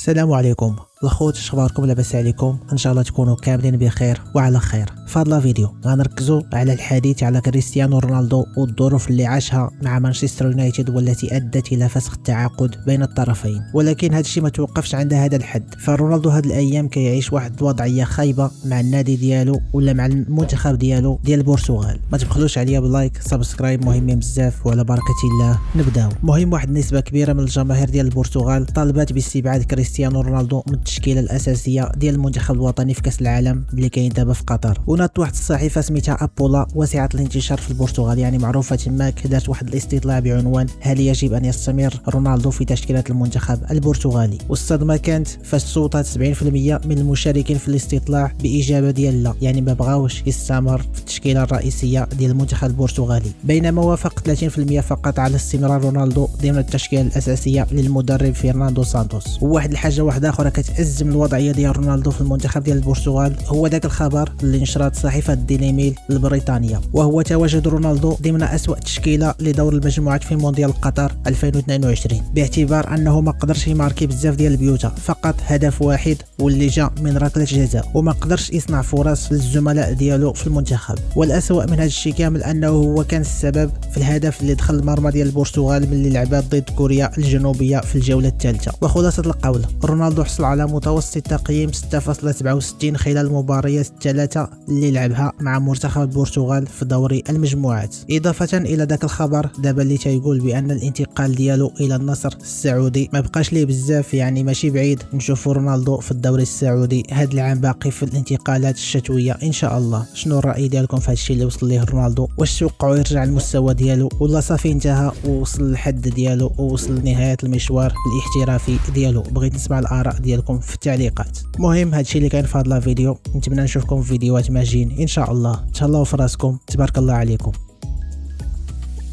السلام عليكم الخوت، اخباركم؟ لاباس عليكم؟ ان شاء الله تكونوا كاملين بخير وعلى خير. في هذا الفيديو غنركزوا على الحديث على كريستيانو رونالدو والظروف اللي عاشها مع مانشستر يونايتد والتي ادت الى فسخ التعاقد بين الطرفين، ولكن هذا الشيء ما توقفش عند هذا الحد. فرونالدو هذه الايام كيعيش واحد الوضعيه خايبه مع النادي ديالو ولا مع المنتخب ديالو ديال البرتغال. ما تبخلوش عليا باللايك سبسكرايب، مهمين بزاف، وعلى بركه الله نبداو. مهم واحد النسبه كبيره من الجماهير ديال البرتغال طالبات باستبعاد كريستيانو رونالدو من التشكيله الاساسيه ديال المنتخب الوطني في كاس العالم اللي كاين دابا في قطر. ونات واحد الصحيفه سميتها ابولا واسعه الانتشار في البرتغال، يعني معروفه تماك، دارت واحد الاستطلاع بعنوان هل يجب ان يستمر رونالدو في تشكيله المنتخب البرتغالي. والصدمه كانت فاش صوتت 70% من المشاركين في الاستطلاع باجابه ديال لا، يعني ما بغاوش يستمر في التشكيله الرئيسيه ديال المنتخب البرتغالي، بينما وافق 30% فقط على استمرار رونالدو ضمن التشكيله الاساسيه للمدرب فرناندو سانتوس. وواحد الحاجه واحده اخرى كتأزم الوضعيه ديال رونالدو في المنتخب ديال البرتغال هو ذاك الخبر اللي نشرت صحيفه ديلي ميل البريطانيه، وهو تواجد رونالدو ضمن اسوأ تشكيله لدور المجموعات في مونديال قطر 2022، باعتبار انه ما قدرش يماركي بزاف ديال البيوتا، فقط هدف واحد واللي جا من ركله جزاء، وما قدرش يصنع فرص للزملاء ديالو في المنتخب. والاسوأ من هذا الشيء كامل انه هو كان السبب في الهدف اللي دخل المرمى ديال البرتغال ملي لعبات ضد كوريا الجنوبيه في الجوله الثالثه. وخلاصه القول، رونالدو حصل على متوسط تقييم 6.67 خلال المباريات الثلاثه اللي لعبها مع منتخب البرتغال في دوري المجموعات. اضافه الى ذاك الخبر دابا اللي تيقول بان الانتقال ديالو الى النصر السعودي ما بقاش ليه بزاف، يعني ماشي بعيد نشوفوا رونالدو في الدوري السعودي هذا العام باقي في الانتقالات الشتويه ان شاء الله. شنو الراي ديالكم في هذا الشيء اللي وصل ليه رونالدو؟ واش توقعوا يرجع المستوى ديالو ولا صافي انتهى ووصل للحد ديالو ووصل لنهايه المشوار الاحترافي ديالو؟ بغيت نسمع الاراء ديالكم في التعليقات. مهم هادشي اللي كان في هذا الفيديو، نتمنى نشوفكم في فيديوهات ماجين ان شاء الله. تهلاو في راسكم، تبارك الله عليكم.